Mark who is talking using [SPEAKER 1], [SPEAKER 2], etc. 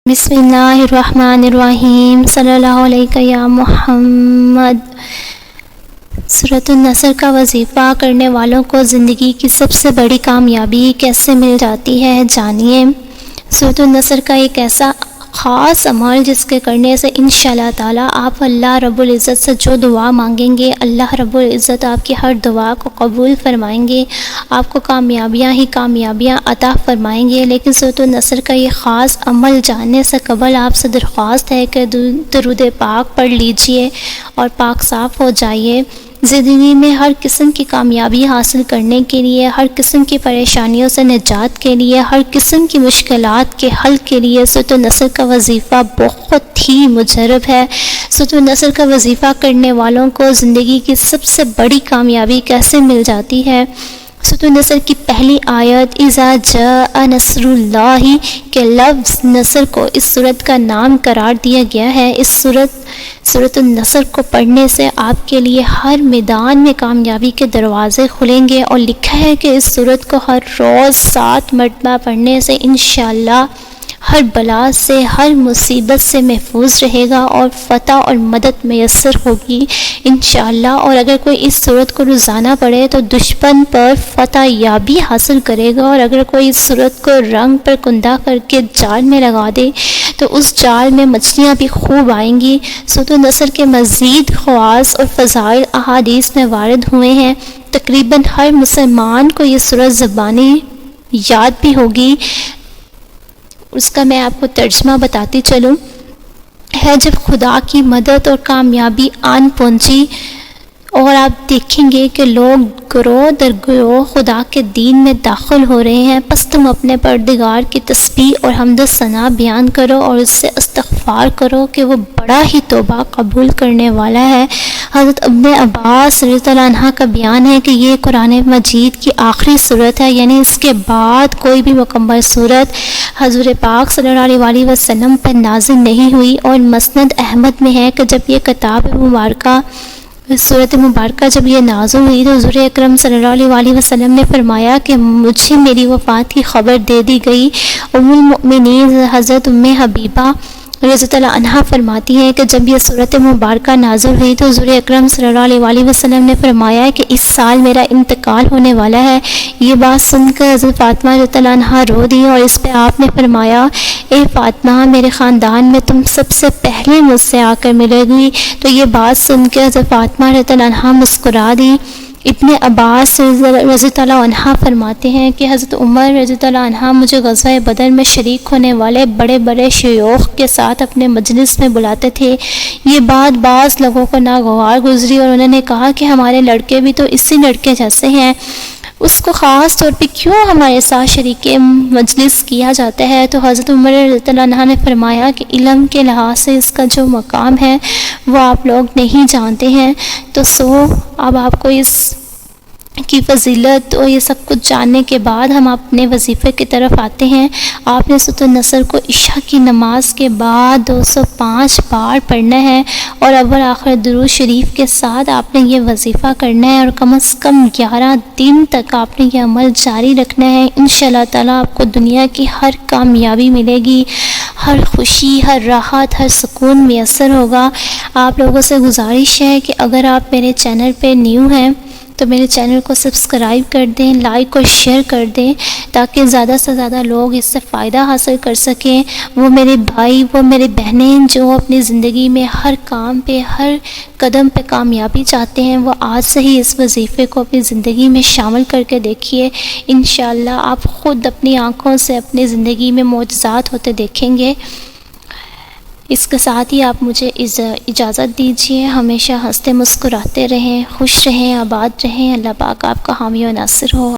[SPEAKER 1] بسم اللہ الرحمن الرحیم صلی اللہ علیہ یا محمد۔ سورۃ النصر کا وظیفہ کرنے والوں کو زندگی کی سب سے بڑی کامیابی کیسے مل جاتی ہے، جانیے۔ سورۃ النصر کا ایک ایسا خاص عمل جس کے کرنے سے انشاءاللہ تعالیٰ آپ اللہ رب العزت سے جو دعا مانگیں گے، اللہ رب العزت آپ کی ہر دعا کو قبول فرمائیں گے، آپ کو کامیابیاں ہی کامیابیاں عطا فرمائیں گے۔ لیکن سورۃ النصر کا یہ خاص عمل جاننے سے قبل آپ سے درخواست ہے کہ درود پاک پڑھ لیجئے اور پاک صاف ہو جائیے۔ زندگی میں ہر قسم کی کامیابی حاصل کرنے کے لیے، ہر قسم کی پریشانیوں سے نجات کے لیے، ہر قسم کی مشکلات کے حل کے لیے سورۃ النصر کا وظیفہ بہت ہی مجرب ہے۔ سورۃ النصر کا وظیفہ کرنے والوں کو زندگی کی سب سے بڑی کامیابی کیسے مل جاتی ہے۔ سورۃ النصر کی پہلی آیت اذا جاء نصر اللہ کے لفظ نصر کو اس سورت کا نام قرار دیا گیا ہے۔ اس سورۃ النصر کو پڑھنے سے آپ کے لیے ہر میدان میں کامیابی کے دروازے کھلیں گے، اور لکھا ہے کہ اس سورت کو ہر روز 7 مرتبہ پڑھنے سے انشاءاللہ ہر بلا سے، ہر مصیبت سے محفوظ رہے گا اور فتح اور مدد میسر ہوگی انشاءاللہ۔ اور اگر کوئی اس سورت کو روزانہ پڑھے تو دشمن پر فتح یابی حاصل کرے گا، اور اگر کوئی اس سورت کو رنگ پر کندہ کر کے جال میں لگا دے تو اس جال میں مچھلیاں بھی خوب آئیں گی۔ سورۃ النصر کے مزید خواص اور فضائل احادیث میں وارد ہوئے ہیں۔ تقریباً ہر مسلمان کو یہ سورت زبانی یاد بھی ہوگی۔ اس کا میں آپ کو ترجمہ بتاتی چلوں۔ ہے جب خدا کی مدد اور کامیابی آن پہنچی اور آپ دیکھیں گے کہ لوگ گروہ در گروہ خدا کے دین میں داخل ہو رہے ہیں، پس تم اپنے پروردگار کی تسبیح اور حمد و ثنا بیان کرو اور اس سے استغفار کرو کہ وہ بڑا ہی توبہ قبول کرنے والا ہے۔ حضرت ابن عباس رضی اللہ عنہ کا بیان ہے کہ یہ قرآن مجید کی آخری سورت ہے، یعنی اس کے بعد کوئی بھی مکمل سورت حضور پاک صلی اللہ علیہ وسلم پر نازل نہیں ہوئی۔ اور مسند احمد میں ہے کہ جب یہ کتاب مبارکہ سورۃ مبارکہ جب یہ نازل ہوئی تو حضور اکرم صلی اللہ علیہ وسلم نے فرمایا کہ مجھے میری وفات کی خبر دے دی گئی۔ ام المؤمنین حضرت ام حبیبہ رضی اللہ عنہا فرماتی ہیں کہ جب یہ سورۃ مبارکہ نازل ہوئی تو حضور اکرم صلی اللہ علیہ وسلم نے فرمایا کہ اس سال میرا انتقال ہونے والا ہے۔ یہ بات سن کر حضرت فاطمہ رضی اللہ عنہا رو دی، اور اس پہ آپ نے فرمایا اے فاطمہ، میرے خاندان میں تم سب سے پہلے مجھ سے آ کر ملے گی۔ تو یہ بات سن کے حضرت فاطمہ رضی اللہ عنہا مسکرا دی۔ ابن عباس رضی اللہ عنہ فرماتے ہیں کہ حضرت عمر رضی اللہ عنہ مجھے غزوہ بدر میں شریک ہونے والے بڑے بڑے شیوخ کے ساتھ اپنے مجلس میں بلاتے تھے۔ یہ بات بعض لوگوں کو ناگوار گزری، اور انہوں نے کہا کہ ہمارے لڑکے بھی تو اسی لڑکے جیسے ہیں، اس کو خاص طور پہ کیوں ہمارے ساتھ شریک مجلس کیا جاتا ہے؟ تو حضرت عمر رضی اللہ عنہ نے فرمایا کہ علم کے لحاظ سے اس کا جو مقام ہے وہ آپ لوگ نہیں جانتے ہیں۔ تو اب آپ کو اس کی فضیلت اور یہ سب کچھ جاننے کے بعد ہم اپنے وظیفے کی طرف آتے ہیں۔ آپ نے سورۃ النصر کو عشاء کی نماز کے بعد 205 بار پڑھنا ہے، اور اول آخر درود شریف کے ساتھ آپ نے یہ وظیفہ کرنا ہے، اور کم از کم 11 دن تک آپ نے یہ عمل جاری رکھنا ہے۔ انشاءاللہ تعالیٰ آپ کو دنیا کی ہر کامیابی ملے گی، ہر خوشی، ہر راحت، ہر سکون میسر ہوگا۔ آپ لوگوں سے گزارش ہے کہ اگر آپ میرے چینل پہ نیو ہیں تو میرے چینل کو سبسکرائب کر دیں، لائک اور شیئر کر دیں، تاکہ زیادہ سے زیادہ لوگ اس سے فائدہ حاصل کر سکیں۔ وہ میرے بھائی، وہ میرے بہنیں جو اپنی زندگی میں ہر کام پہ، ہر قدم پہ کامیابی چاہتے ہیں، وہ آج سے ہی اس وظیفے کو اپنی زندگی میں شامل کر کے دیکھیے۔ انشاءاللہ آپ خود اپنی آنکھوں سے اپنی زندگی میں معجزات ہوتے دیکھیں گے۔ اس کے ساتھ ہی آپ مجھے اجازت دیجیے۔ ہمیشہ ہنستے مسکراتے رہیں، خوش رہیں، آباد رہیں۔ اللہ پاک آپ کا حامی و ناصر ہو۔